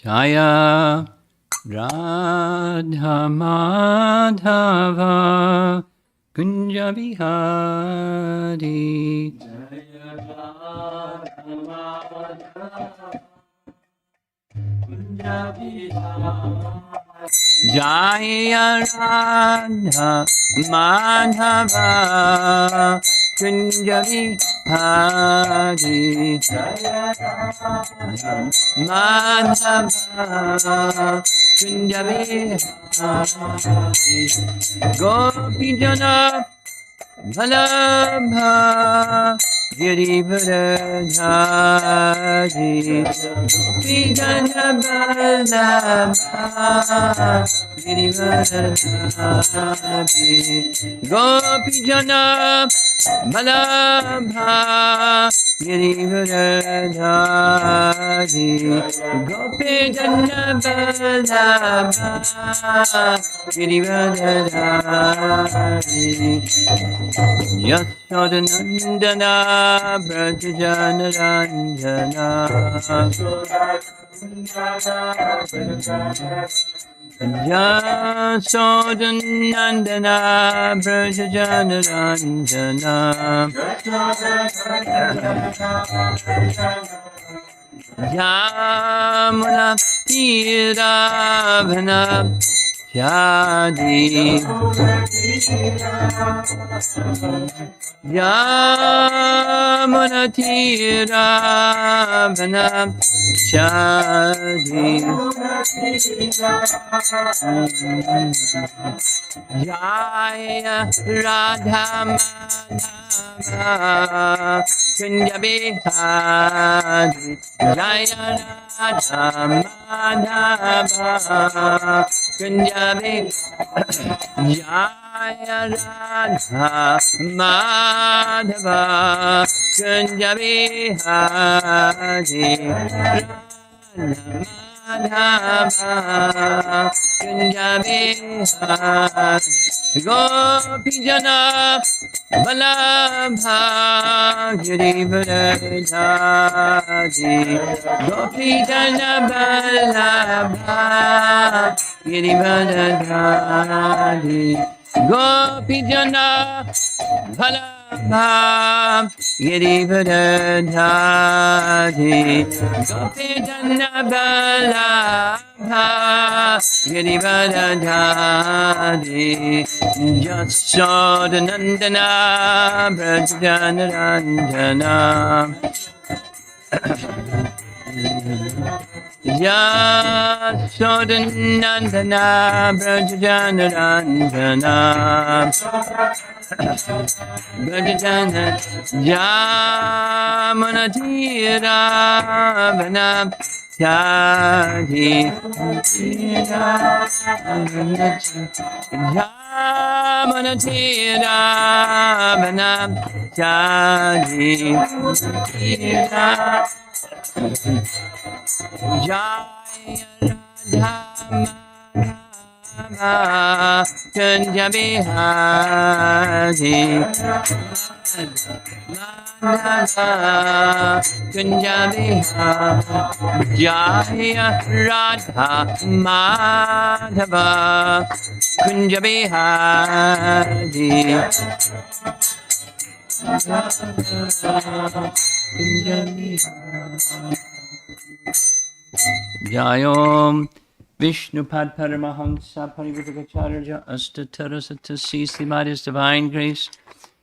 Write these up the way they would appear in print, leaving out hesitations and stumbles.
Jaya Radha Madhava Kunja Bihari. Jaya Radha Madhava Kunja Bihari. Jaya Radha Madhava Kunja Bihari. Jaya Radha Madhava Kunja Bihari. Gopi Jana Vallabha Girivardhari. Gopi Jana Vallabha Girivardhari. Gopi Jana Vallabha Girivardhari. Gopi Jana Vallabha Girivardhari. Yashodanandana Brajajanarandana. Yashodanandana Brajajanarandana. Yamuna Tiravana Jadi Yamuna Tiravana Jadi Jaya Radha Madhava Kunja Bihari. Jaya Radha Madhava Kunja Bihari. Jaya Radha Madhava Kunja Bihari. Madhava Kunja Bihari. Gopi Jana Vallabha Girivardhari. Gopi Jana Vallabha Girivardhari. Gopi Jana Vallabha Girivardhari. Gopi Jana Vallabha Girivardhari. Yashodanandana Brajajanarandana. Yashodanandana Brajajanarandana. Brajajana Yamuna Tiravana Jadi Yamuna Tiravana Jadi Jaya Radha Kunja Bihari. Madhava Kunja Bihari. Jaya Radha Madhava Kunja Bihari. Jayom Vishnupad Paramahamsa Parivadakacharya Astatarasata Sisimadis Divine Grace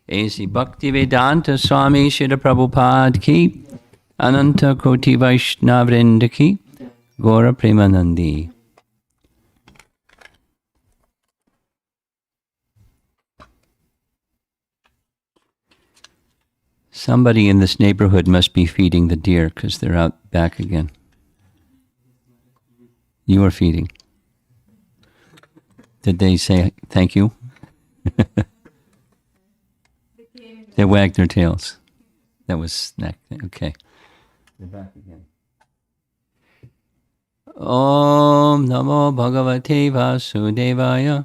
A.C. Bhaktivedanta Swami Srila Prabhupada Ki Ananta Koti Vaishnavrinda Ki Gora Premanandi. Somebody in this neighborhood must be feeding the deer because they're out back again. You are feeding. Did they say thank you? They wagged their tails. That was snack. Okay. They're back again. Om Namo Bhagavate Vasudevaya.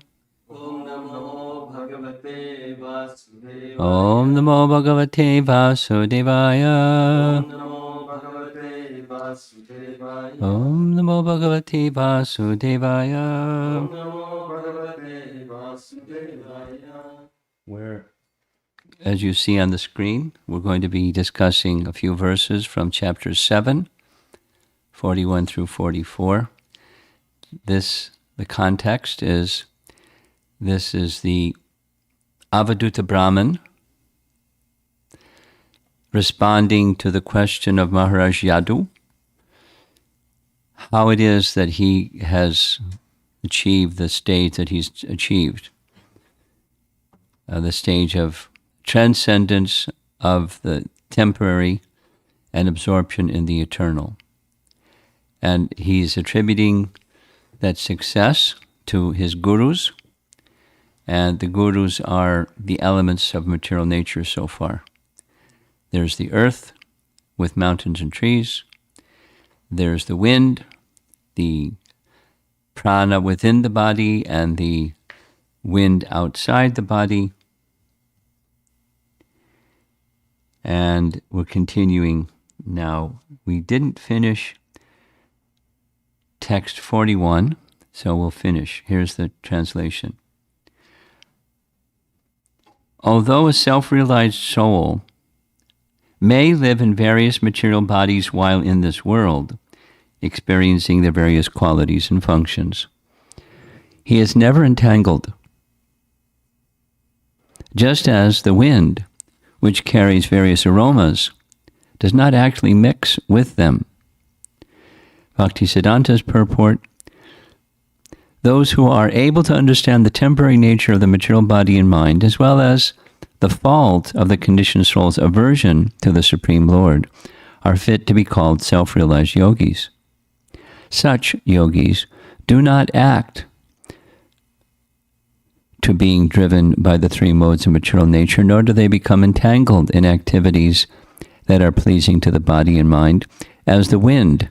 Om Namo Bhagavate Vasudevaya. Om Namo Bhagavate Vasudevaya. Om Namo Bhagavate Vasudevaya. Vasudevaya. Om Namo Bhagavate Vasudevaya. Om Namo Bhagavate Vasudevaya. Where, as you see on the screen, we're going to be discussing a few verses from chapter 7, 41 through 44. The context is, this is the Avaduta Brahman responding to the question of Maharaj Yadu, how it is that he has achieved the stage that he's achieved, the stage of transcendence of the temporary and absorption in the eternal. And he's attributing that success to his gurus, and the gurus are the elements of material nature so far. There's the earth with mountains and trees. There's the wind, the prana within the body, and the wind outside the body. And we're continuing now. We didn't finish text 41, so we'll finish. Here's the translation. Although a self-realized soul may live in various material bodies while in this world, experiencing their various qualities and functions, he is never entangled. Just as the wind, which carries various aromas, does not actually mix with them. Bhaktisiddhanta's purport: those who are able to understand the temporary nature of the material body and mind, as well as the fault of the conditioned soul's aversion to the Supreme Lord, are fit to be called self-realized yogis. Such yogis do not act to being driven by the three modes of material nature, nor do they become entangled in activities that are pleasing to the body and mind, as the wind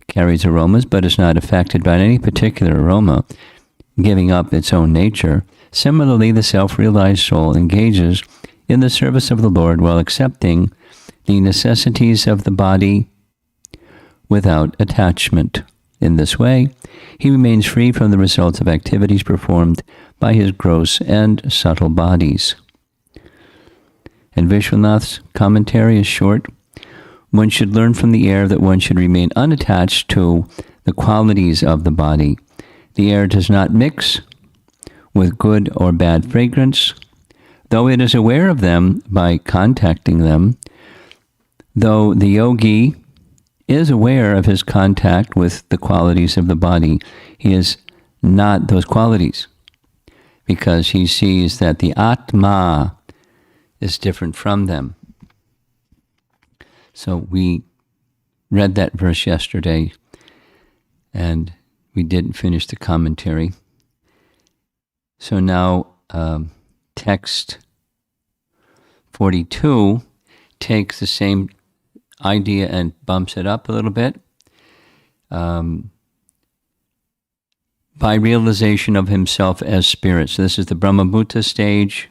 carries aromas but is not affected by any particular aroma, giving up its own nature. Similarly, the self-realized soul engages in the service of the Lord while accepting the necessities of the body without attachment. In this way, he remains free from the results of activities performed by his gross and subtle bodies. And Vishwanath's commentary is short. One should learn from the air that one should remain unattached to the qualities of the body. The air does not mix with good or bad fragrance, though it is aware of them by contacting them. Though the yogi is aware of his contact with the qualities of the body, he is not those qualities, because he sees that the Atma is different from them. So we read that verse yesterday, and we didn't finish the commentary. So now text 42 takes the same idea and bumps it up a little bit. By realization of himself as spirit. So this is the Brahmabhuta stage.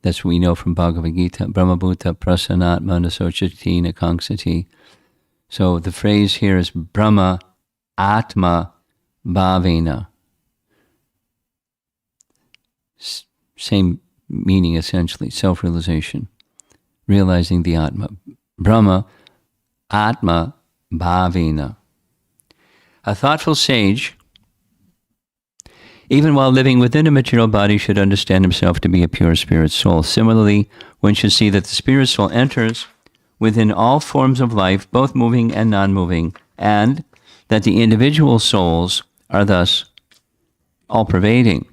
That's what we know from Bhagavad Gita. Brahmabhuta prasanatma nasochati nakangsati. So the phrase here is Brahma Atma Bhavena. Same meaning essentially, self-realization. Realizing the Atma. Brahma Atma Bhavena. A thoughtful sage, even while living within a material body, should understand himself to be a pure spirit soul. Similarly, one should see that the spirit soul enters within all forms of life, both moving and non-moving, and that the individual souls are thus all-pervading.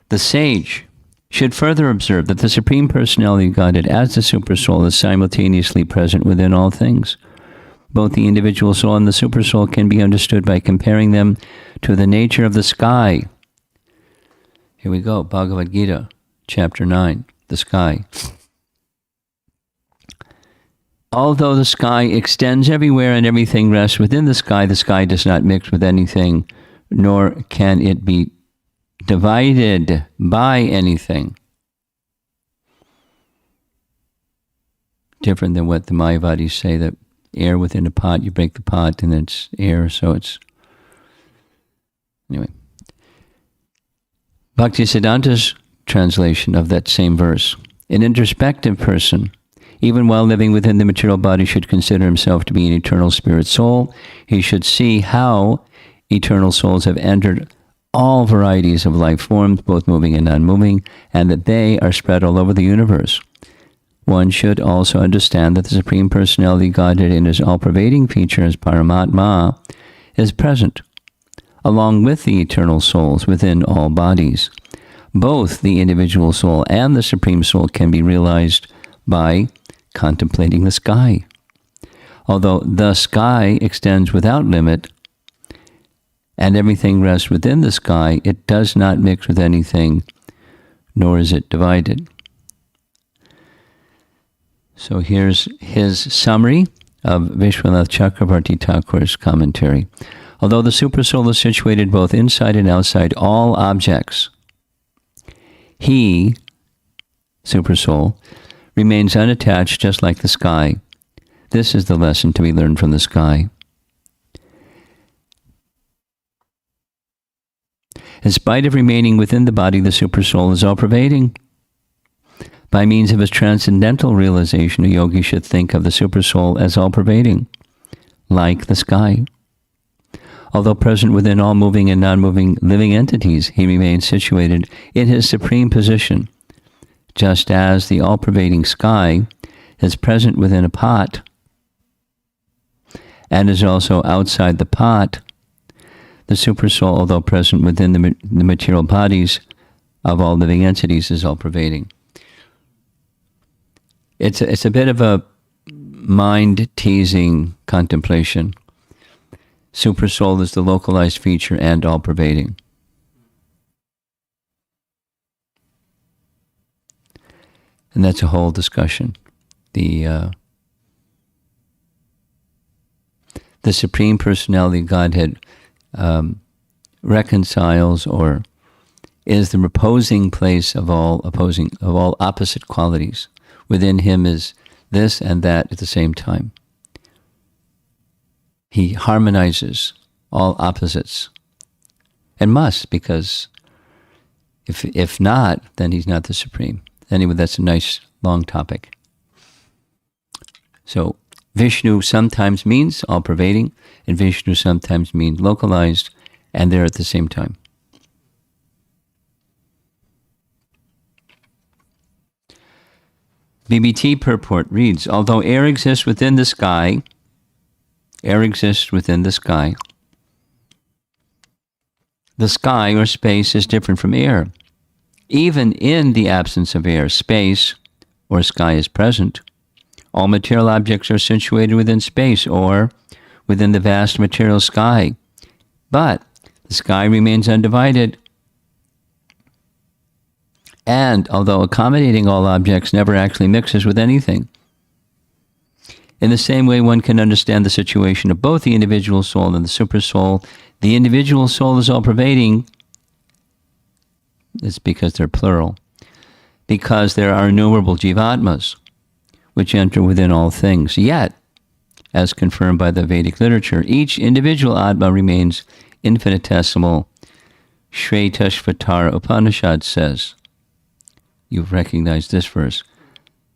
The sage should further observe that the Supreme Personality of Godhead, as the Supersoul, is simultaneously present within all things. Both the individual soul and the supersoul can be understood by comparing them to the nature of the sky. Here we go, Bhagavad Gita, chapter 9, the sky. Although the sky extends everywhere and everything rests within the sky does not mix with anything, nor can it be divided by anything. Different than what the Mayavadis say, that air within a pot. You break the pot and it's air, so it's... Anyway. Bhaktisiddhanta's translation of that same verse. An introspective person, even while living within the material body, should consider himself to be an eternal spirit soul. He should see how eternal souls have entered all varieties of life forms, both moving and non-moving, and that they are spread all over the universe. One should also understand that the Supreme Personality Godhead in his all-pervading feature as Paramatma is present, along with the eternal souls within all bodies. Both the individual soul and the Supreme Soul can be realized by contemplating the sky. Although the sky extends without limit, and everything rests within the sky, it does not mix with anything, nor is it divided. So here's his summary of Vishwanath Chakravarti Thakur's commentary. Although the Supersoul is situated both inside and outside all objects, he, Supersoul, remains unattached just like the sky. This is the lesson to be learned from the sky. In spite of remaining within the body, the Supersoul is all-pervading. By means of his transcendental realization, a yogi should think of the Supersoul as all-pervading, like the sky. Although present within all moving and non-moving living entities, he remains situated in his supreme position, just as the all-pervading sky is present within a pot and is also outside the pot. The Supersoul, although present within the material bodies of all living entities, is all-pervading. It's a bit of a mind-teasing contemplation. Supersoul is the localized feature and all-pervading. And that's a whole discussion. The Supreme Personality of Godhead reconciles or is the reposing place of all opposite qualities. Within him is this and that at the same time. He harmonizes all opposites, and must, because if not, then he's not the Supreme. Anyway, that's a nice long topic. So Vishnu sometimes means all-pervading, and Vishnu sometimes means localized, and they're at the same time. BBT purport reads, although air exists within the sky, the sky or space is different from air. Even in the absence of air, space or sky is present. All material objects are situated within space or within the vast material sky. But the sky remains undivided. And although accommodating all objects, never actually mixes with anything. In the same way, one can understand the situation of both the individual soul and the supersoul. The individual soul is all-pervading. It's because they're plural. Because there are innumerable jivatmas, which enter within all things. Yet, as confirmed by the Vedic literature, each individual Atma remains infinitesimal. Shvetashvatara Upanishad says, you've recognized this verse,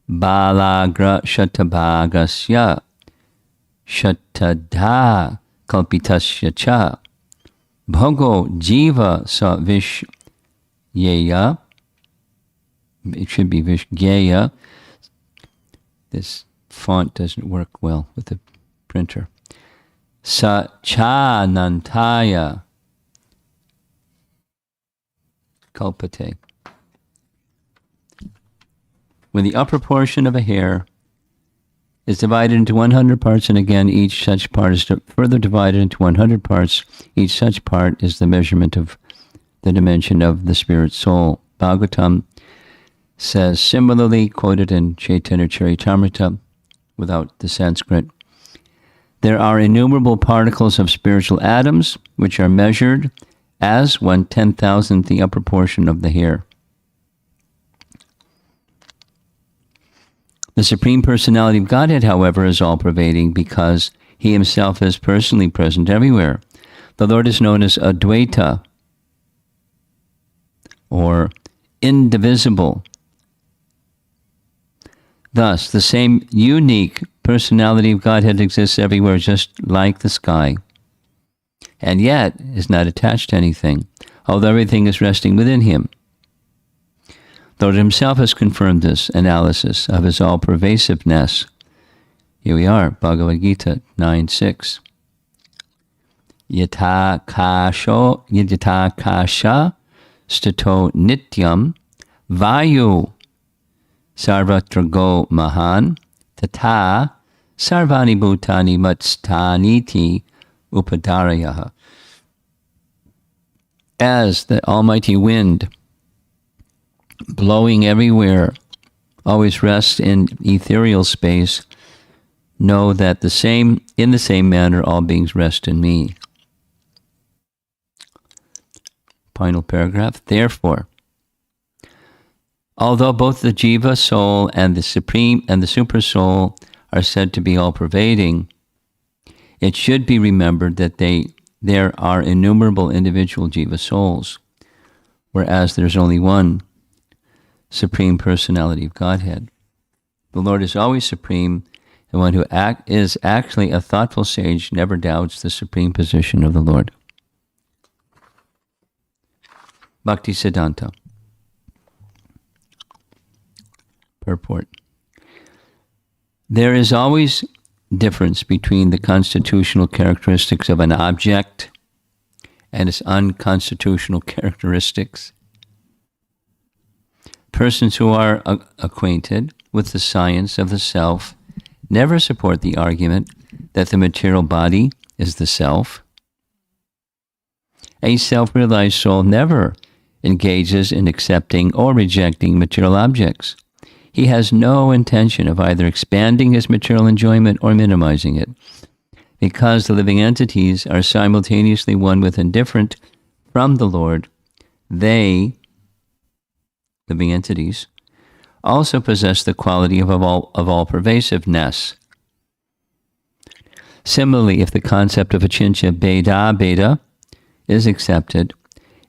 Balagra shatabhagasya shatadha kalpitasya cha bhogo jiva sa vishyeya. It should be vishyeya. This font doesn't work well with the printer. Sa cha nantaya kalpate. When the upper portion of a hair is divided into 100 parts, and again each such part is further divided into 100 parts, each such part is the measurement of the dimension of the spirit soul. Bhagavatam says similarly, quoted in Chaitanya Charitamrita without the Sanskrit, there are innumerable particles of spiritual atoms which are measured as 1/10,000th the upper portion of the hair. The Supreme Personality of Godhead, however, is all-pervading because he himself is personally present everywhere. The Lord is known as Advaita, or indivisible. Thus, the same unique personality of Godhead exists everywhere, just like the sky, and yet is not attached to anything, although everything is resting within him. The Lord himself has confirmed this analysis of his all-pervasiveness. Here we are, Bhagavad Gita 9:6. Yata kasha stato nityam vayu sarvatrago mahan tata sarvani bhutani matstaniti upadarayaha. As the almighty wind blowing everywhere always rests in ethereal space, know that in the same manner all beings rest in me. Final paragraph. Therefore, although both the jiva soul and the supreme and the super soul are said to be all-pervading, it should be remembered that there are innumerable individual jiva souls, whereas there's only one Supreme Personality of Godhead. The Lord is always supreme, and one who is actually a thoughtful sage never doubts the supreme position of the Lord. Bhakti Siddhanta. Purport. There is always difference between the constitutional characteristics of an object and its unconstitutional characteristics. Persons who are acquainted with the science of the self never support the argument that the material body is the self. A self-realized soul never engages in accepting or rejecting material objects. He has no intention of either expanding his material enjoyment or minimizing it. Because the living entities are simultaneously one with and different from the Lord, they, living entities, also possess the quality of all-pervasiveness. Similarly, if the concept of achintya bheda is accepted,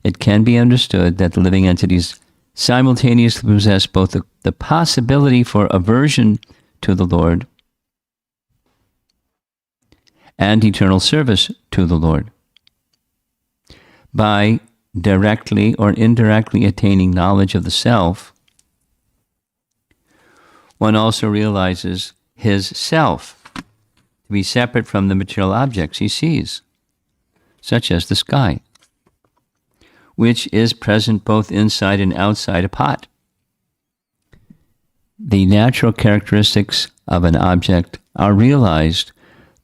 it can be understood that the living entities simultaneously possess both the possibility for aversion to the Lord and eternal service to the Lord. By directly or indirectly attaining knowledge of the self, one also realizes his self to be separate from the material objects he sees, such as the sky, which is present both inside and outside a pot. The natural characteristics of an object are realized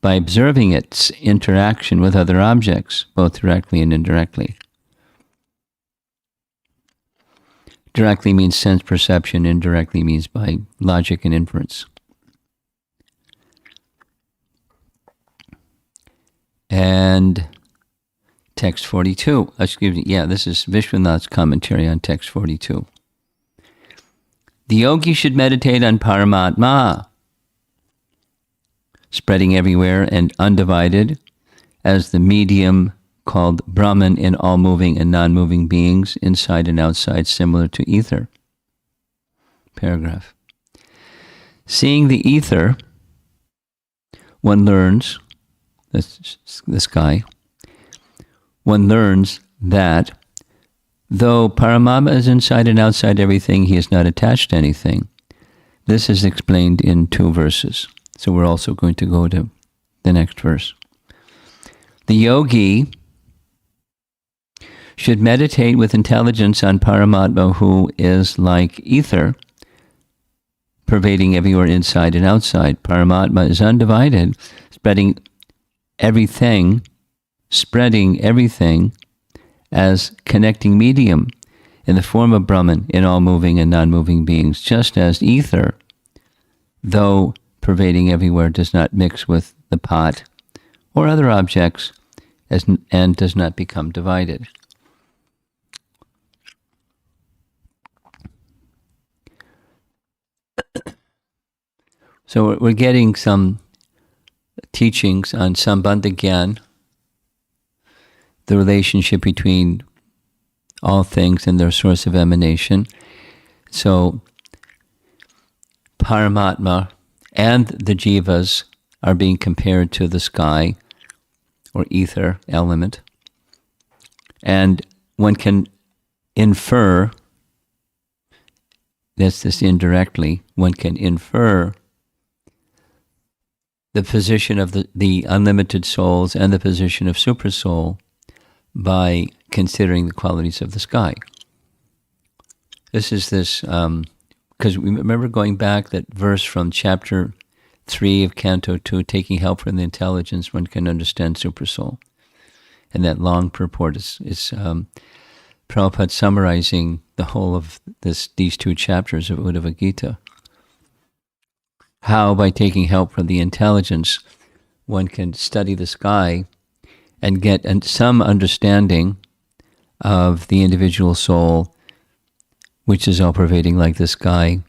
by observing its interaction with other objects, both directly and indirectly. Directly means sense perception, indirectly means by logic and inference. And text 42, this is Vishwanath's commentary on text 42. The yogi should meditate on Paramatma, spreading everywhere and undivided as the medium called Brahman in all moving and non-moving beings, inside and outside, similar to ether. Paragraph. Seeing the ether, one learns, this guy, one learns that though Paramatma is inside and outside everything, he is not attached to anything. This is explained in 2 verses. So we're also going to go to the next verse. The yogi should meditate with intelligence on Paramatma, who is like ether, pervading everywhere inside and outside. Paramatma is undivided, spreading everything as connecting medium in the form of Brahman in all moving and non-moving beings, just as ether, though pervading everywhere, does not mix with the pot or other objects and does not become divided. So we're getting some teachings on Sambandha Gyan, the relationship between all things and their source of emanation. So Paramatma and the jivas are being compared to the sky or ether element. And one can infer, that's this indirectly, one can infer the position of the unlimited souls and the position of supersoul by considering the qualities of the sky. This is this, because we remember going back that verse from chapter 3 of Canto 2, taking help from the intelligence, one can understand supersoul. And that long purport is Prabhupada summarizing the whole of these 2 chapters of Uddhava Gita. How, by taking help from the intelligence, one can study the sky and get some understanding of the individual soul, which is all-pervading like the sky,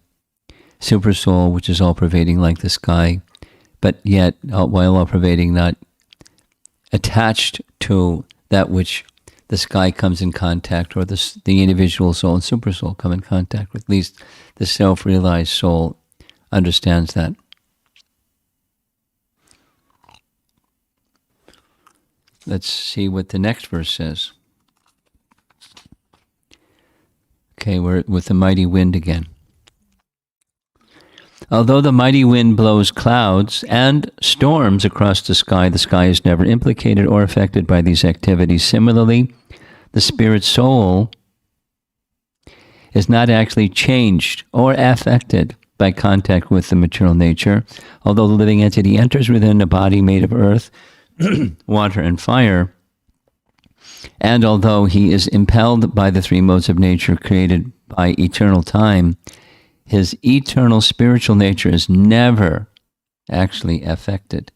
supersoul, which is all-pervading like the sky, but yet, while all-pervading, not attached to that which the sky comes in contact, or the individual soul and supersoul come in contact with. At least the self-realized soul understands that. Let's see what the next verse says. Okay, we're with the mighty wind again. Although the mighty wind blows clouds and storms across the sky is never implicated or affected by these activities. Similarly, the spirit soul is not actually changed or affected by contact with the material nature. Although the living entity enters within a body made of earth, water, and fire, and although he is impelled by the 3 modes of nature created by eternal time, his eternal spiritual nature is never actually affected.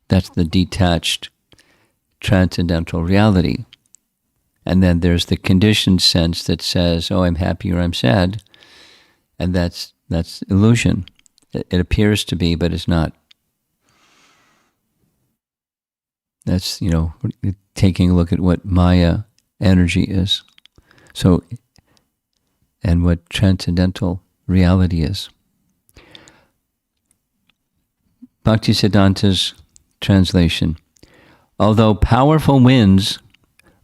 That's the detached transcendental reality. And then there's the conditioned sense that says, oh, I'm happy or I'm sad. And that's illusion. It appears to be, but it's not. That's, taking a look at what Maya energy is. So, and what transcendental reality is. Bhaktisiddhanta's translation. Although powerful winds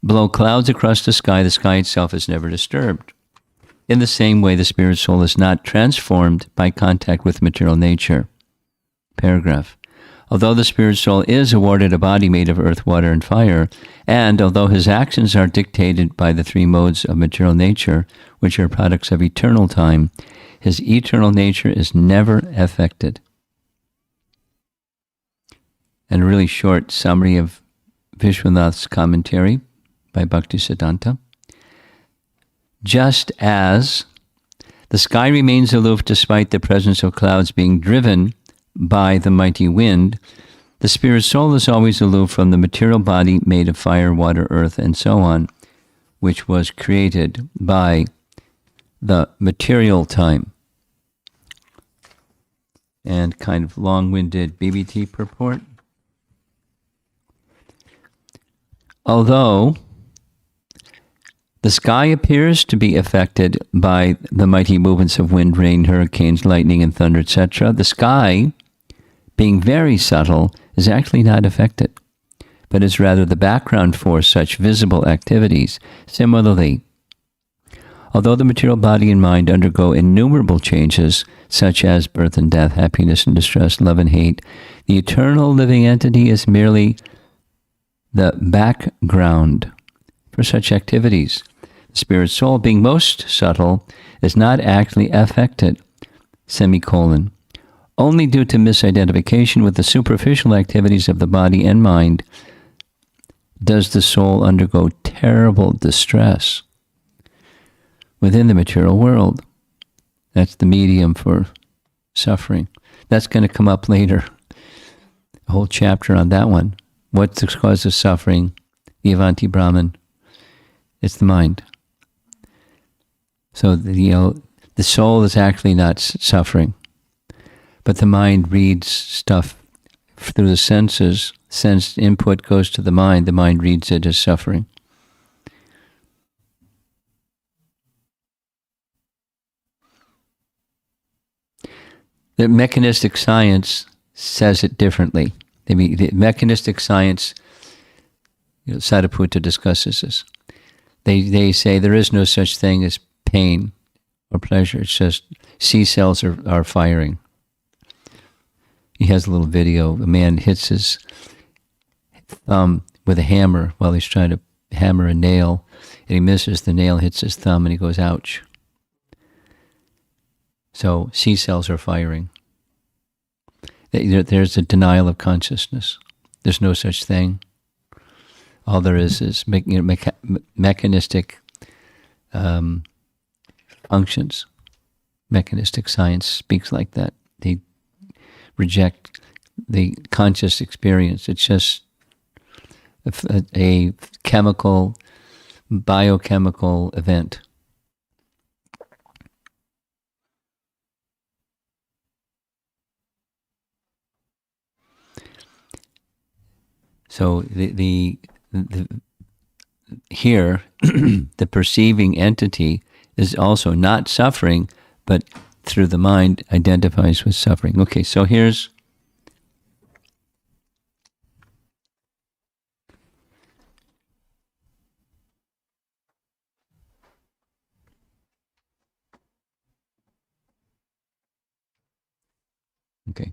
blow clouds across the sky itself is never disturbed. In the same way, the spirit soul is not transformed by contact with material nature. Paragraph. Although the spirit soul is awarded a body made of earth, water, and fire, and although his actions are dictated by the 3 modes of material nature, which are products of eternal time, his eternal nature is never affected. And a really short summary of Vishwanath's commentary by Bhaktisiddhanta. Just as the sky remains aloof despite the presence of clouds being driven by the mighty wind, the spirit soul is always aloof from the material body made of fire, water, earth, and so on, which was created by the material time. And kind of long-winded BBT purport. Although the sky appears to be affected by the mighty movements of wind, rain, hurricanes, lightning, and thunder, etc., the sky, being very subtle, is actually not affected, but is rather the background for such visible activities. Similarly, although the material body and mind undergo innumerable changes, such as birth and death, happiness and distress, love and hate, the eternal living entity is merely the background for such activities. The spirit soul, being most subtle, is not actually affected, only due to misidentification with the superficial activities of the body and mind does the soul undergo terrible distress within the material world. That's the medium for suffering. That's going to come up later. A whole chapter on that one. What's the cause of suffering? The Avanti Brahman. It's the mind. So The soul is actually not suffering, but the mind reads stuff through the senses. Sense input goes to the mind reads it as suffering. The mechanistic science says it differently. The mechanistic science, Sariputta discusses this. They say there is no such thing as pain or pleasure. It's just C cells are firing. He has a little video. A man hits his thumb with a hammer while he's trying to hammer a nail, and he misses. The nail hits his thumb, and he goes, ouch. So C cells are firing. There's a denial of consciousness. There's no such thing. All there is mechanistic functions. Mechanistic science speaks like that. They reject the conscious experience. It's just a chemical, biochemical event. So here, the perceiving entity is also not suffering, but through the mind identifies with suffering. Okay, so here's okay.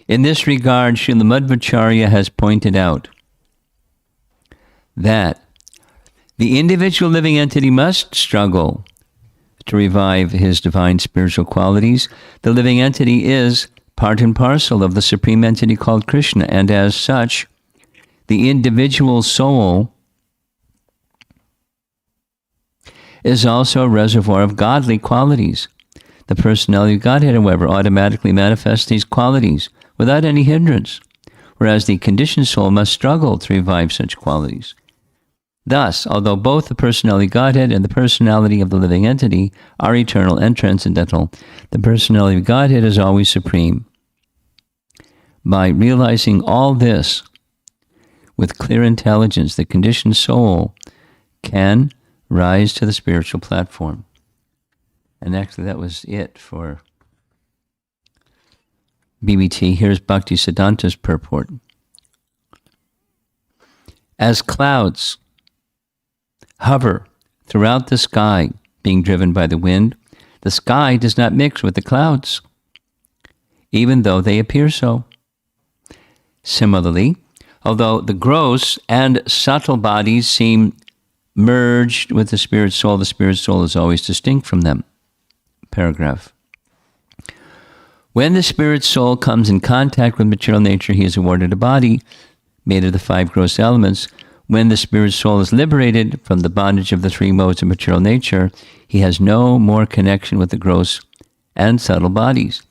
In this regard, Srila Madhvacharya has pointed out that the individual living entity must struggle to revive his divine spiritual qualities. The living entity is part and parcel of the supreme entity called Krishna, and as such, the individual soul is also a reservoir of godly qualities. The personality of Godhead, however, automatically manifests these qualities without any hindrance, whereas the conditioned soul must struggle to revive such qualities. Thus, although both the personality of Godhead and the personality of the living entity are eternal and transcendental, the personality of Godhead is always supreme. By realizing all this with clear intelligence, the conditioned soul can rise to the spiritual platform. And actually, that was it for BBT. Here's Bhaktisiddhanta's purport. As clouds hover throughout the sky, being driven by the wind, the sky does not mix with the clouds, even though they appear so. Similarly, although the gross and subtle bodies seem merged with the spirit soul is always distinct from them. Paragraph. When the spirit soul comes in contact with material nature, he is awarded a body made of the 5 gross elements. When the spirit soul is liberated from the bondage of the 3 modes of material nature, he has no more connection with the gross and subtle bodies.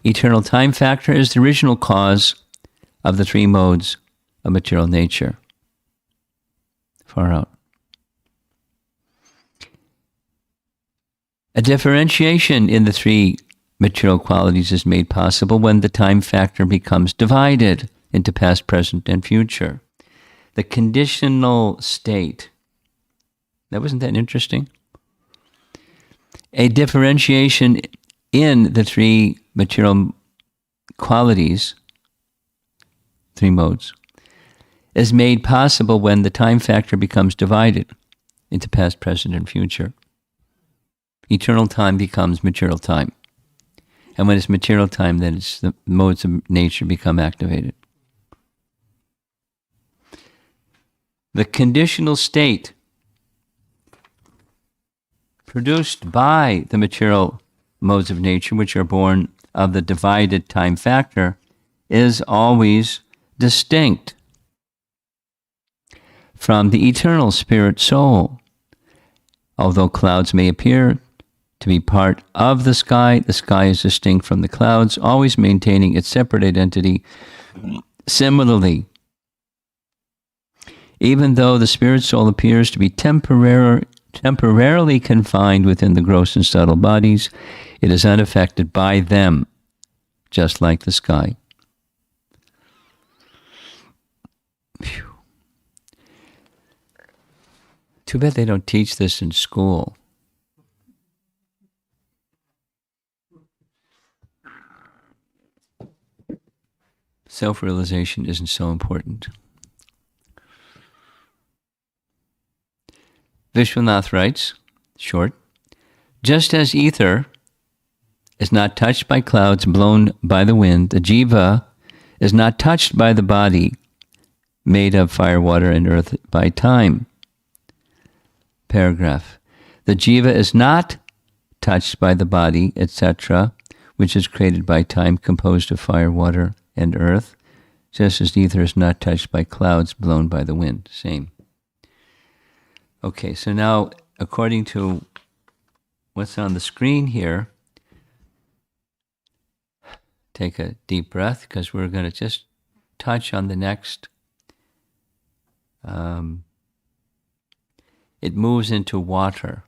Eternal time factor is the original cause of the 3 modes of material nature. Far out. A differentiation in the 3 material qualities is made possible when the time factor becomes divided into past, present, and future. The conditional state. Wasn't that interesting? A differentiation in the 3 material qualities, 3 modes, is made possible when the time factor becomes divided into past, present, and future. Eternal time becomes material time. And when it's material time, then it's the modes of nature become activated. The conditional state produced by the material modes of nature, which are born of the divided time factor, is always distinct from the eternal spirit soul. Although clouds may appear to be part of the sky is distinct from the clouds, always maintaining its separate identity. Similarly, even though the spirit soul appears to be temporarily temporarily confined within the gross and subtle bodies, it is unaffected by them, just like the sky. Phew. Too bad they don't teach this in school. Self-realization isn't so important. Vishwanath writes, short, just as ether is not touched by clouds blown by the wind, the jiva is not touched by the body made of fire, water, and earth by time. Paragraph. The jiva is not touched by the body, etc., which is created by time, composed of fire, water, and earth, just as ether is not touched by clouds blown by the wind. Same. Okay, so now, according to what's on the screen here, take a deep breath, because we're going to just touch on the next. It moves into water.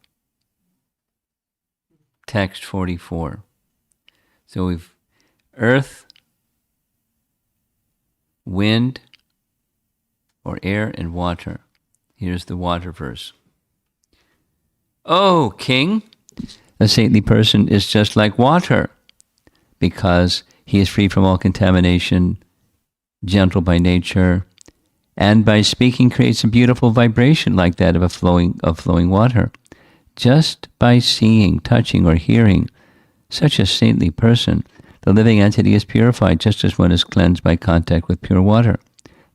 Text 44. So we've earth, wind, or air, and water. Here's the water verse. Oh, king, a saintly person is just like water, because he is free from all contamination, gentle by nature, and by speaking creates a beautiful vibration like that of flowing water. Just by seeing, touching, or hearing such a saintly person, the living entity is purified, just as one is cleansed by contact with pure water.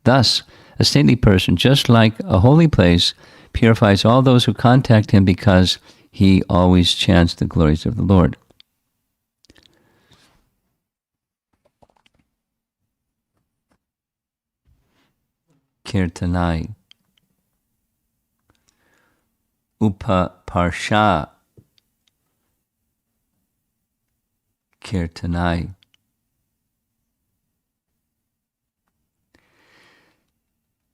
Thus, a saintly person, just like a holy place, purifies all those who contact him, because he always chants the glories of the Lord. Kirtanai. Upaparsha. Kirtanai.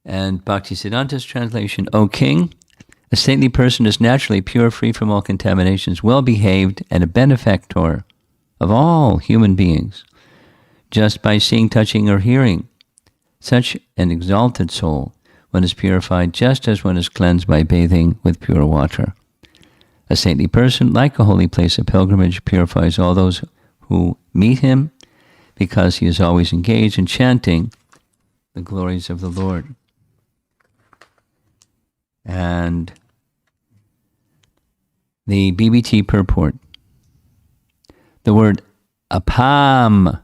And Bhaktisiddhanta's translation, O king, a saintly person is naturally pure, free from all contaminations, well-behaved, and a benefactor of all human beings. Just by seeing, touching, or hearing such an exalted soul, one is purified just as one is cleansed by bathing with pure water. A saintly person, like a holy place of pilgrimage, purifies all those who meet him, because he is always engaged in chanting the glories of the Lord. And the BBT purport. The word apam,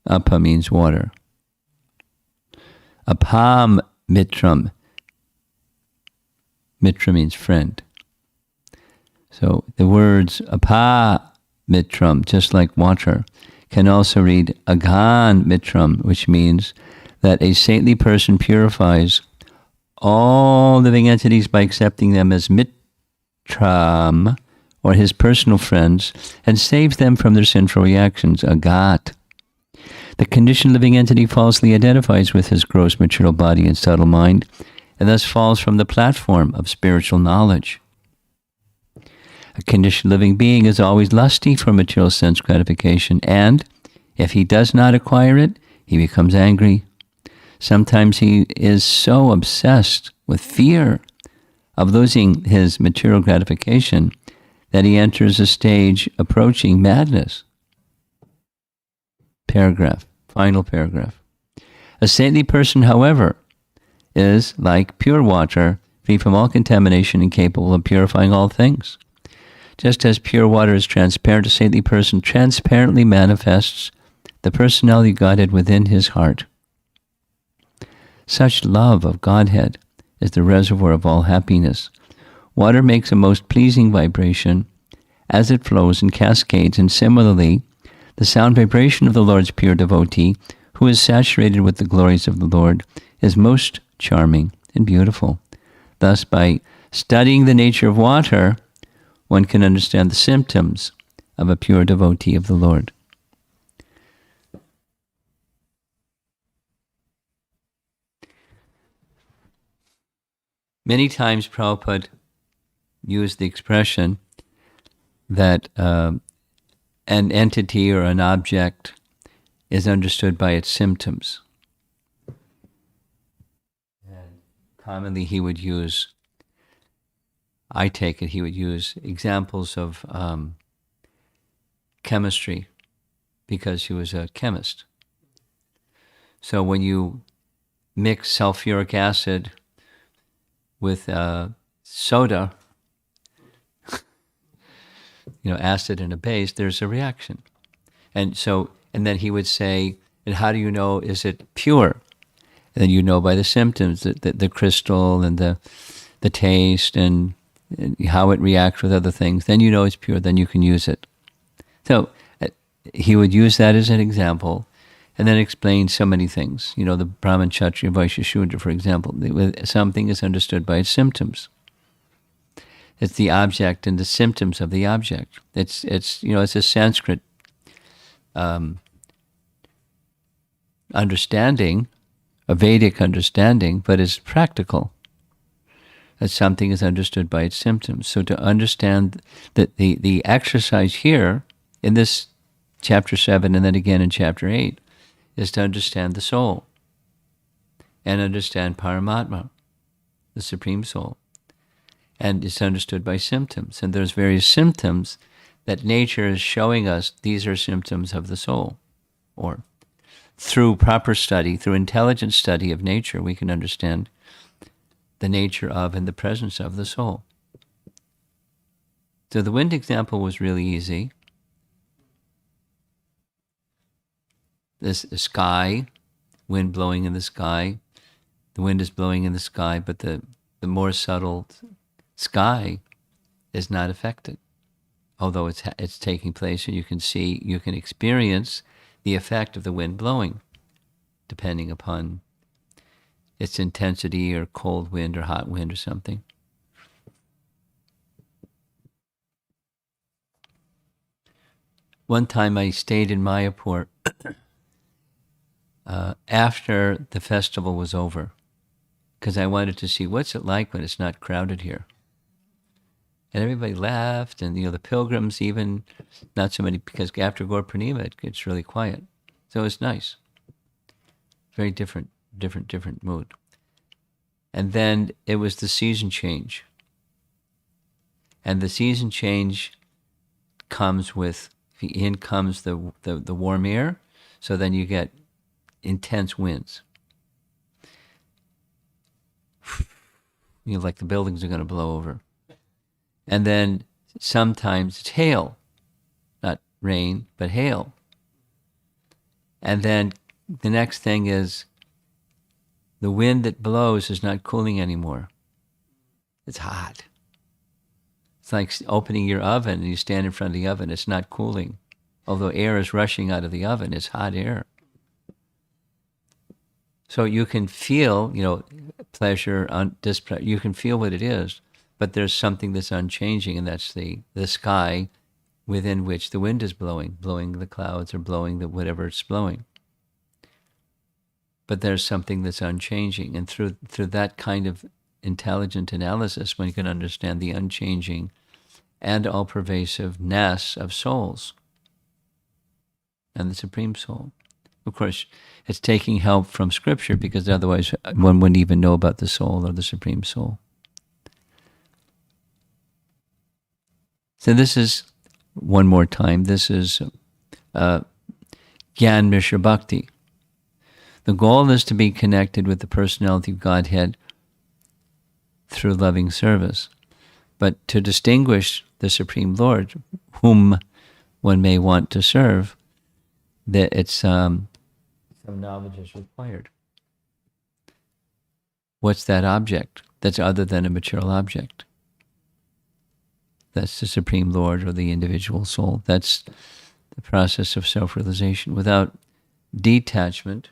apa means water. Apam mitram. Mitra means friend. So the words apa mitram, just like water, can also read aghan mitram, which means that a saintly person purifies all living entities by accepting them as mitram, or his personal friends, and saves them from their sinful reactions, agat. The conditioned living entity falsely identifies with his gross material body and subtle mind, and thus falls from the platform of spiritual knowledge. A conditioned living being is always lusty for material sense gratification, and if he does not acquire it, he becomes angry. Sometimes he is so obsessed with fear of losing his material gratification that he enters a stage approaching madness. Paragraph. Final paragraph. A saintly person, however, is like pure water, free from all contamination and capable of purifying all things. Just as pure water is transparent, a saintly person transparently manifests the personality of Godhead within his heart. Such love of Godhead is the reservoir of all happiness. Water makes a most pleasing vibration as it flows and cascades, and similarly, the sound vibration of the Lord's pure devotee, who is saturated with the glories of the Lord, is most charming and beautiful. Thus, by studying the nature of water, one can understand the symptoms of a pure devotee of the Lord. Many times Prabhupada used the expression that an entity or an object is understood by its symptoms. And commonly he would use, I take it, he would use examples of chemistry because he was a chemist. So when you mix sulfuric acid with soda, acid and a base, there's a reaction. And then he would say, and how do you know, is it pure? And then you know by the symptoms, the crystal and the taste and how it reacts with other things. Then you know it's pure, then you can use it. So he would use that as an example and then explain so many things. The Brahman, Kshatriya, Vaishya, Shudra, for example. Something is understood by its symptoms. It's the object and the symptoms of the object. It's a Sanskrit understanding, a Vedic understanding, but it's practical. That something is understood by its symptoms. So to understand that the exercise here in this chapter 7 and then again in chapter 8 is to understand the soul and understand Paramatma, the Supreme Soul. And it's understood by symptoms. And there's various symptoms that nature is showing us. These are symptoms of the soul. Or through proper study, through intelligent study of nature, we can understand the nature of and the presence of the soul. So the wind example was really easy. This sky, wind blowing in the sky. The wind is blowing in the sky, but the more subtle sky is not affected, although it's taking place, and you can experience the effect of the wind blowing, depending upon its intensity or cold wind or hot wind or something. One time I stayed in Mayapur after the festival was over, because I wanted to see what's it like when it's not crowded here. And everybody left, and the pilgrims even, not so many, because after Gaur Purnima it gets really quiet. So it's nice. Very different mood. And then it was the season change. And the season change comes with, in comes the warm air, so then you get intense winds. Like the buildings are going to blow over. And then sometimes it's hail, not rain, but hail. And then the next thing is the wind that blows is not cooling anymore. It's hot. It's like opening your oven and you stand in front of the oven. It's not cooling. Although air is rushing out of the oven, it's hot air. So you can feel, pleasure, displeasure. You can feel what it is. But there's something that's unchanging, and that's the sky within which the wind is blowing the clouds or blowing whatever it's blowing. But there's something that's unchanging, and through that kind of intelligent analysis, one can understand the unchanging and all-pervasiveness of souls and the Supreme Soul. Of course, it's taking help from Scripture, because otherwise one wouldn't even know about the soul or the Supreme Soul. So this is, one more time, this is Gyan Mishra Bhakti. The goal is to be connected with the personality of Godhead through loving service. But to distinguish the Supreme Lord, whom one may want to serve, that it's some knowledge is required. What's that object that's other than a material object? That's the Supreme Lord or the individual soul. That's the process of self-realization. Without detachment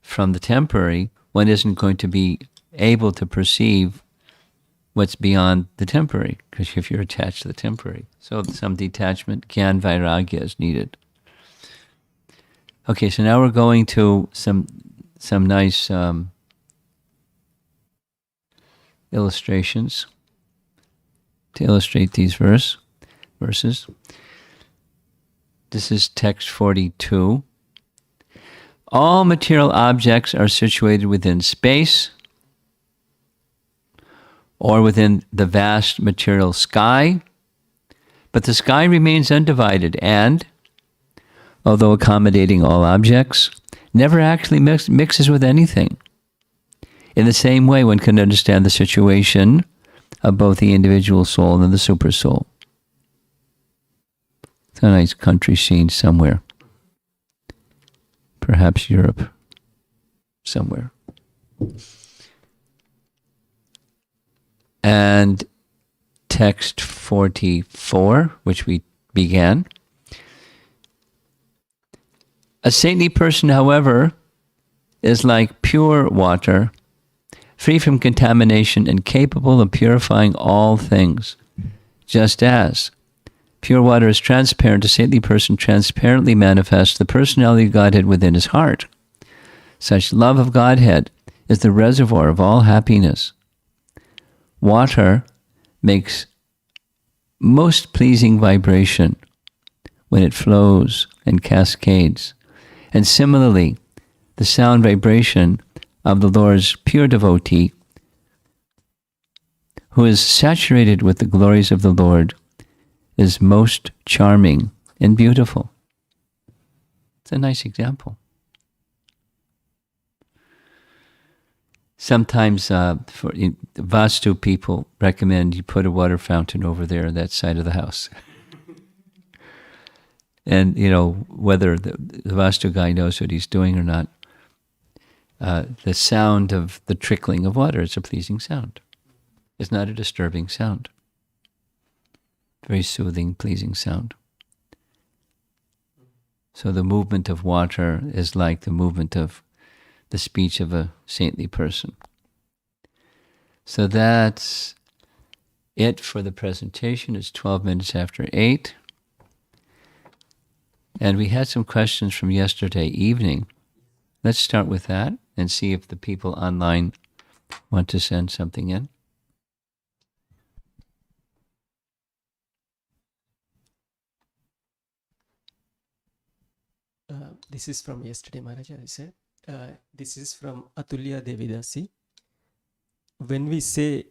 from the temporary, one isn't going to be able to perceive what's beyond the temporary, because if you're attached to the temporary. So some detachment, Gyan Vairagya, is needed. Okay, so now we're going to some nice illustrations to illustrate these verses. This is text 42. All material objects are situated within space or within the vast material sky, but the sky remains undivided and, although accommodating all objects, never actually mixes with anything. In the same way, one can understand the situation of both the individual soul and the supersoul. It's a nice country scene somewhere. Perhaps Europe. Somewhere. And text 44, which we began. A saintly person, however, is like pure water, free from contamination and capable of purifying all things. Just as pure water is transparent, a saintly person transparently manifests the personality of Godhead within his heart. Such love of Godhead is the reservoir of all happiness. Water makes most pleasing vibration when it flows and cascades. And similarly, the sound vibration of the Lord's pure devotee, who is saturated with the glories of the Lord, is most charming and beautiful. It's a nice example. Sometimes for Vastu people recommend you put a water fountain over there on that side of the house. And, whether the Vastu guy knows what he's doing or not, the sound of the trickling of water is a pleasing sound. It's not a disturbing sound. Very soothing, pleasing sound. So the movement of water is like the movement of the speech of a saintly person. So that's it for the presentation. It's 12 minutes after 8. And we had some questions from yesterday evening. Let's start with that and see if the people online want to send something in. This is from yesterday, Maharaja, I said. This is from Atulya Devidasi. When we say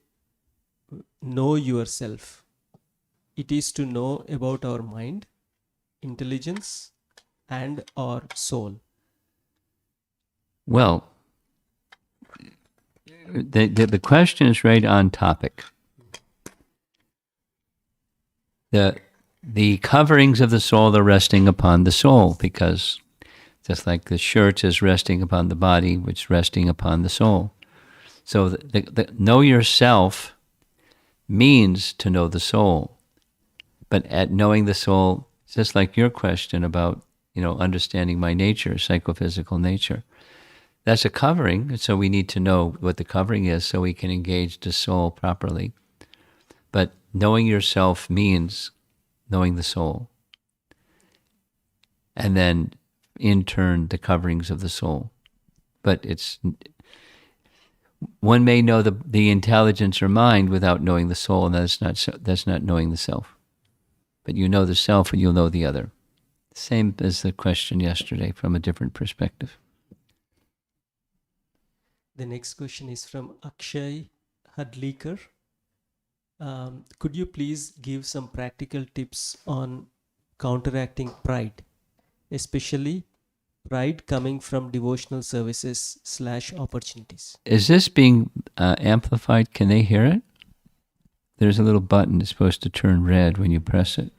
know yourself, it is to know about our mind, intelligence, and our soul. Well, the question is right on topic. The coverings of the soul are resting upon the soul, because just like the shirt is resting upon the body, which is resting upon the soul. So the know yourself means to know the soul. But at knowing the soul, just like your question about, understanding my nature, psychophysical nature, that's a covering. And so we need to know what the covering is so we can engage the soul properly. But knowing yourself means knowing the soul. And then, in turn, the coverings of the soul. But one may know the intelligence or mind without knowing the soul, and that's not knowing the self. But you know the self, and you'll know the other. Same as the question yesterday, from a different perspective. The next question is from Akshay Hadlikar. Could you please give some practical tips on counteracting pride, especially pride coming from devotional services / opportunities? Is this being amplified? Can they hear it? There's a little button that's supposed to turn red when you press it.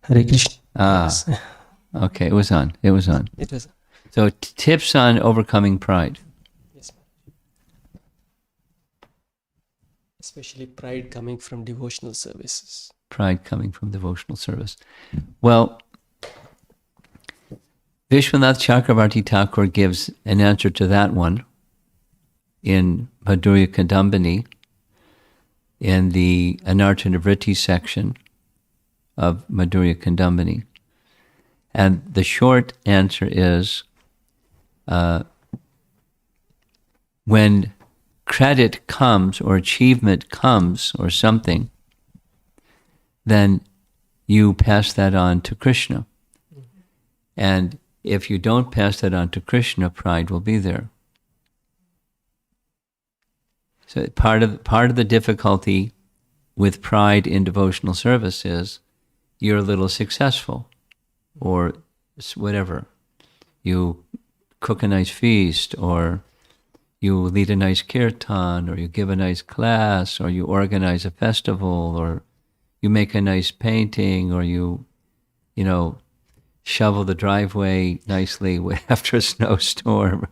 Hare Krishna. Yes. Okay, it was on. It was on. It was. So tips on overcoming pride. Yes. Especially pride coming from devotional services. Pride coming from devotional service. Well, Vishwanath Chakravarti Thakur gives an answer to that one in Madhurya Kadambini, in the Anartha-nivritti section of Madhurya Kadambini. And the short answer is, when credit comes or achievement comes or something, then you pass that on to Krishna. And if you don't pass that on to Krishna, pride will be there. So part of the difficulty with pride in devotional service is you're a little successful, or whatever. You cook a nice feast, or you lead a nice kirtan, or you give a nice class, or you organize a festival, or you make a nice painting, or you shovel the driveway nicely after a snowstorm.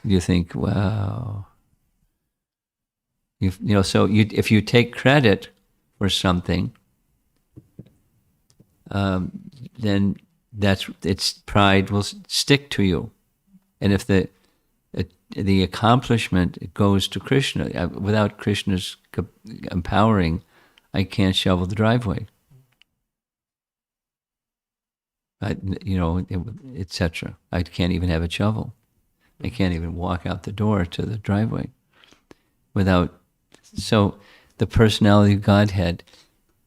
You think, wow. If you take credit for something, then its pride will stick to you. And if the accomplishment goes to Krishna, without Krishna's empowering, I can't shovel the driveway. Etc. I can't even have a shovel. I can't even walk out the door to the driveway without. So the personality of Godhead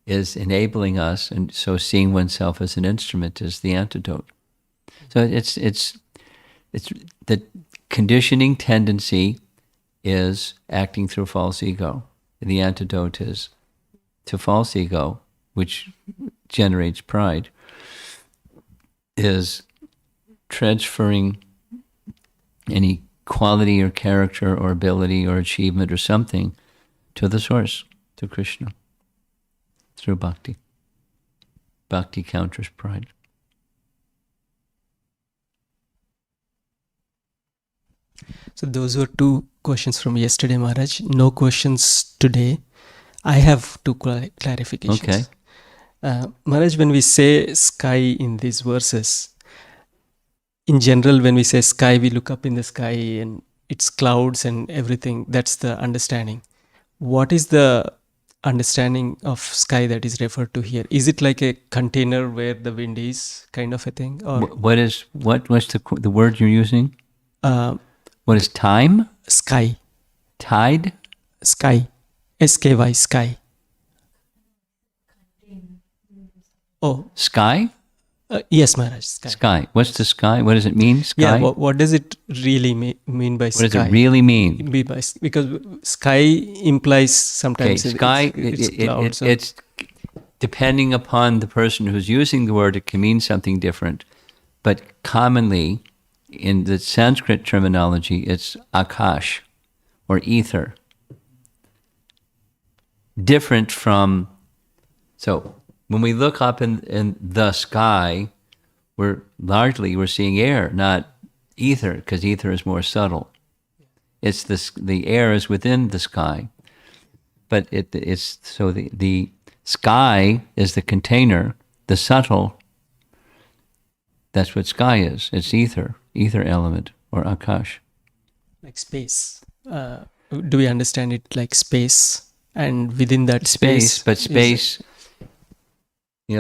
is enabling us, and so seeing oneself as an instrument is the antidote. So it's the conditioning tendency is acting through false ego. The antidote is to false ego, which generates pride, is transferring any quality or character or ability or achievement or something to the source, to Krishna, through bhakti. Bhakti counters pride. So those were two questions from yesterday, Maharaj. No questions today. I have two clarifications. Okay. Maharaj, when we say sky in these verses, in general, when we say sky, we look up in the sky and it's clouds and everything. That's the understanding. What is the understanding of sky that is referred to here? Is it like a container where the wind is, kind of a thing? Or What's the word you're using? What is time? Sky. Tide? Sky. SKY, sky. Oh. Sky? Yes, Maharaj. Sky. Sky. What's the sky? What does it mean? Sky? Yeah, what does it really mean by sky? What does it really mean? Because sky implies sometimes sky, it's clouds. It's depending upon the person who's using the word, it can mean something different. But commonly, in the Sanskrit terminology, it's akash, or ether. Different from, so when we look up in the sky, we're seeing air, not ether, because ether is more subtle. It's the air is within the sky, but it's so the sky is the container, the subtle. That's what sky is. It's ether element, or akash. Like space. Do we understand it like space? And within that space, but space,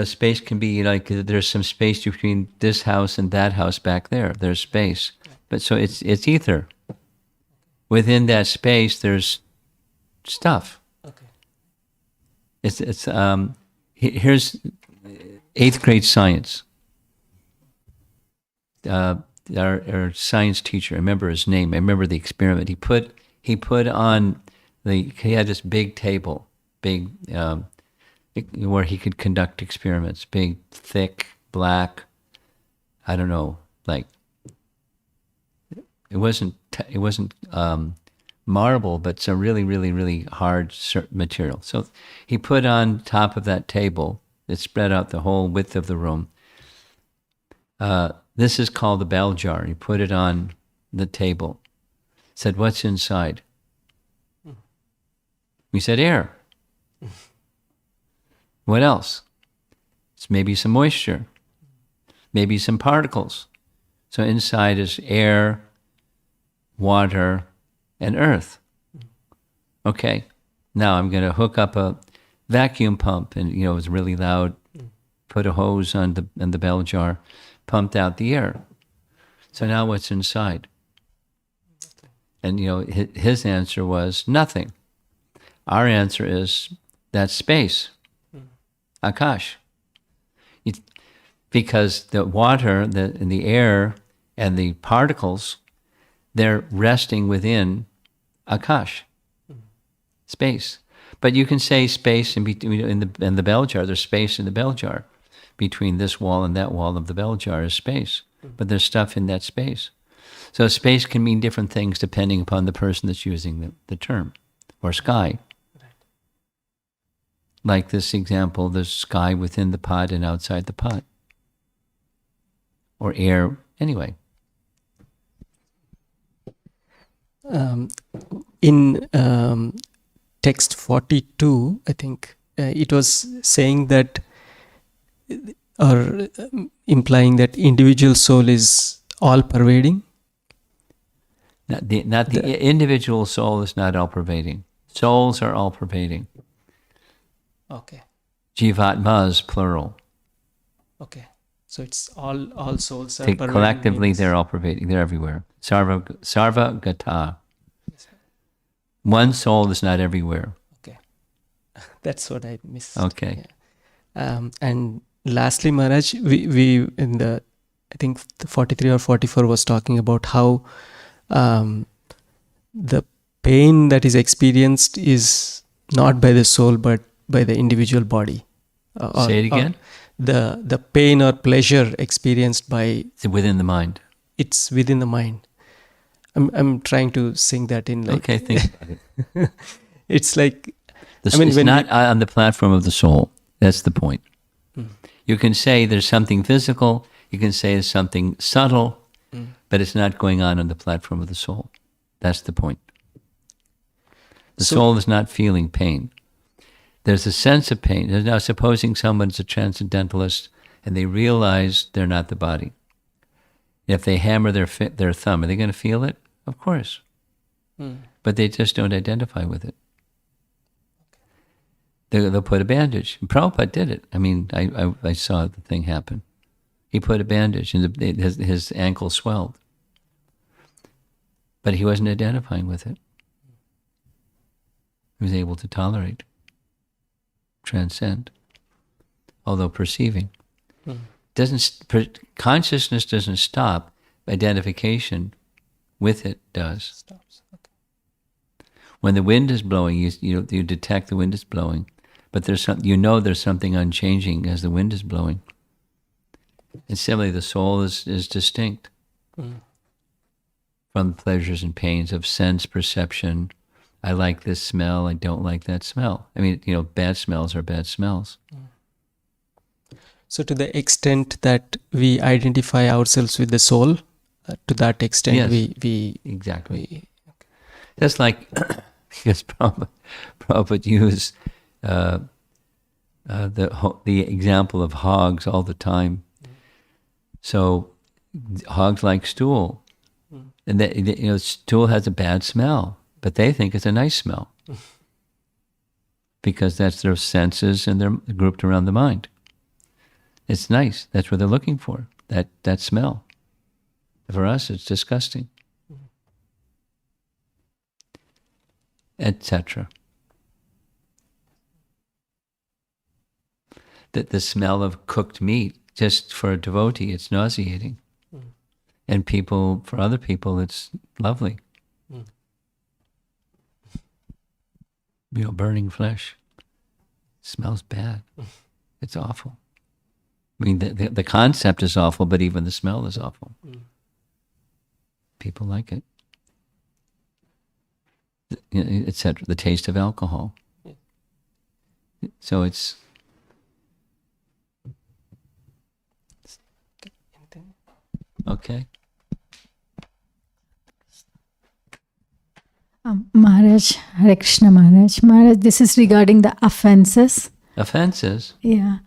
space can be like there's some space between this house and that house back there. There's space, but so it's ether. Within that space, there's stuff. Okay. It's here's 8th grade science. Our science teacher, I remember his name. I remember the experiment he put on. He had this big table, where he could conduct experiments. Big, thick, black. I don't know, like it wasn't marble, but some really, really, really hard material. So he put on top of that table. It spread out the whole width of the room. This is called the bell jar. He put it on the table. Said, "What's inside?" We said, "Air." What else? It's maybe some moisture, maybe some particles. So inside is air, water, and earth. Okay, now I'm going to hook up a vacuum pump, and it was really loud. Put a hose on the bell jar, pumped out the air. So now what's inside? And, his answer was nothing. Our answer is that's space, akash. Because the water and the air and the particles, they're resting within akash, space. But you can say space in the bell jar. There's space in the bell jar. Between this wall and that wall of the bell jar is space. But there's stuff in that space. So space can mean different things depending upon the person that's using the term. Or sky. Like this example, there's sky within the pot and outside the pot. Or air, anyway. In text 42, I think, it was saying that, or implying that individual soul is all-pervading. Not the individual soul is not all-pervading. Souls are all-pervading. Okay. Jivatmas, plural. Okay. So it's all souls are pervading. Collectively, means- they're all-pervading. They're everywhere. Sarva gata. One soul is not everywhere. Okay. That's what I missed. Okay. Yeah. And lastly, Maharaj, we in the, I think the 43 or 44 was talking about how the pain that is experienced is not by the soul but by the individual body. Say it again. The pain or pleasure experienced by, It's within the mind. it's within the mind. I'm trying to sing that in like. Okay, think about it. It's like, It's when not on the platform of the soul. That's the point. You can say there's something physical. You can say there's something subtle, but it's not going on the platform of the soul. That's the point. The soul is not feeling pain. There's a sense of pain. Now, supposing someone's a transcendentalist and they realize they're not the body. If they hammer their thumb, are they going to feel it? Of course. But they just don't identify with it. They'll put a bandage. And Prabhupada did it. I mean, I saw the thing happen. He put a bandage and his ankle swelled. But he wasn't identifying with it. He was able to tolerate, transcend, although perceiving. Consciousness doesn't stop. Identification with it does. stops. Okay. When the wind is blowing, you detect the wind is blowing, but there's something unchanging as the wind is blowing. And similarly, the soul is distinct from pleasures and pains of sense perception. I like this smell. I don't like that smell. I mean, bad smells are bad smells. So to the extent that we identify ourselves with the soul, to that extent Yes. we Exactly. Just like, because Prabhupada used the example of hogs all the time. So hogs like stool, and stool has a bad smell, but they think it's a nice smell because that's their senses and they're grouped around the mind. It's nice. That's what they're looking for. That smell. For us, it's disgusting. Etc. The smell of cooked meat, just for a devotee, it's nauseating. And for other people, it's lovely. Burning flesh. It smells bad. It's awful. I mean, the concept is awful, but even the smell is awful. People like it. Etc. The taste of alcohol. So it's... Okay. Maharaj, Hare Krishna Maharaj. Maharaj, this is regarding the offenses. Offenses? Yeah.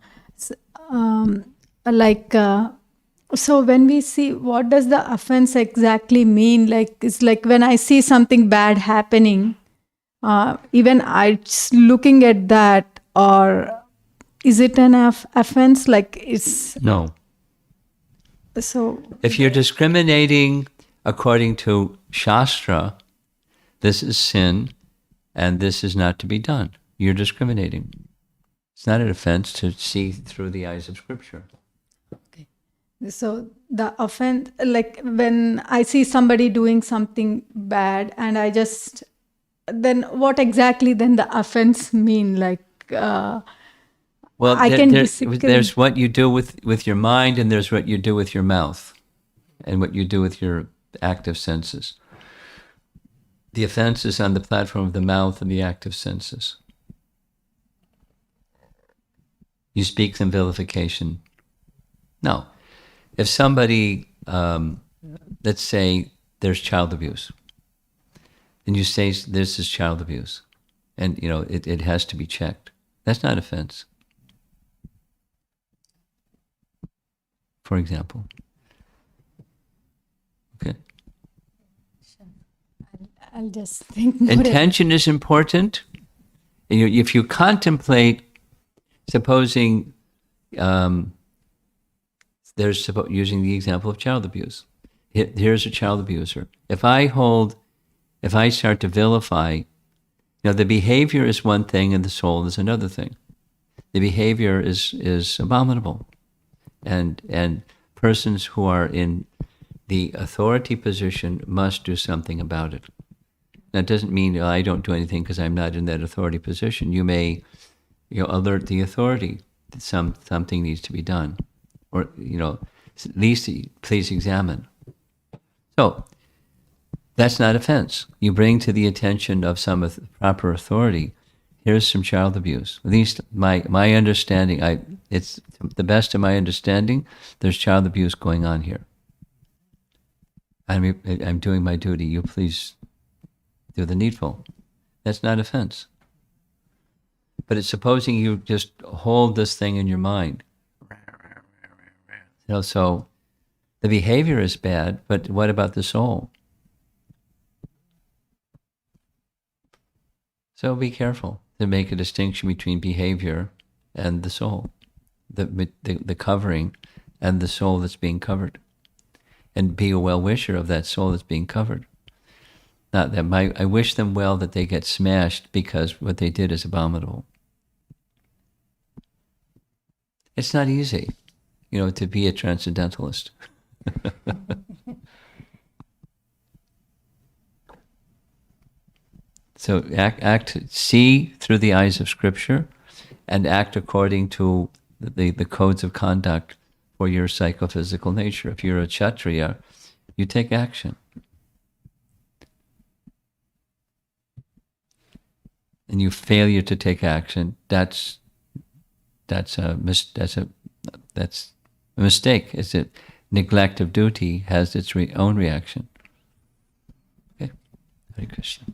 So when we see, what does the offense exactly mean? Like, it's like when I see something bad happening, even I just looking at that, or is it an offense? Like it's... No. So... If you're discriminating according to Shastra, this is sin and this is not to be done. You're discriminating. It's not an offense to see through the eyes of Scripture. Okay. So the offense, like when I see somebody doing something bad and I just, then what exactly then the offense mean? Like, Well, I can disagree. there's what you do with your mind, and there's what you do with your mouth, and what you do with your active senses. The offense is on the platform of the mouth and the active senses. You speak them vilification. No. If somebody, let's say there's child abuse, and you say this is child abuse, and it has to be checked. That's not offense. For example. Okay. I'll just think more. Intention is important. If you contemplate, supposing there's using the example of child abuse. Here's a child abuser. If I start to vilify, the behavior is one thing and the soul is another thing. The behavior is abominable. And persons who are in the authority position must do something about it. That doesn't mean I don't do anything because I'm not in that authority position. You may alert the authority that something needs to be done. Or, at least please examine. So, that's not offense. You bring to the attention of some proper authority, here's some child abuse. At least my understanding, it's the best of my understanding, there's child abuse going on here. I'm doing my duty. You please do the needful. That's not offense. But it's supposing you just hold this thing in your mind. So the behavior is bad, but what about the soul? So be careful to make a distinction between behavior and the soul, the covering and the soul that's being covered. And be a well-wisher of that soul that's being covered. Not that I wish them well that they get smashed because what they did is abominable. It's not easy, to be a transcendentalist. So see through the eyes of Scripture and act according to the codes of conduct for your psychophysical nature. If you're a Kshatriya, you take action. And you failure to take action, that's a mistake. It's a neglect of duty has its own reaction. Okay, Hare Krishna.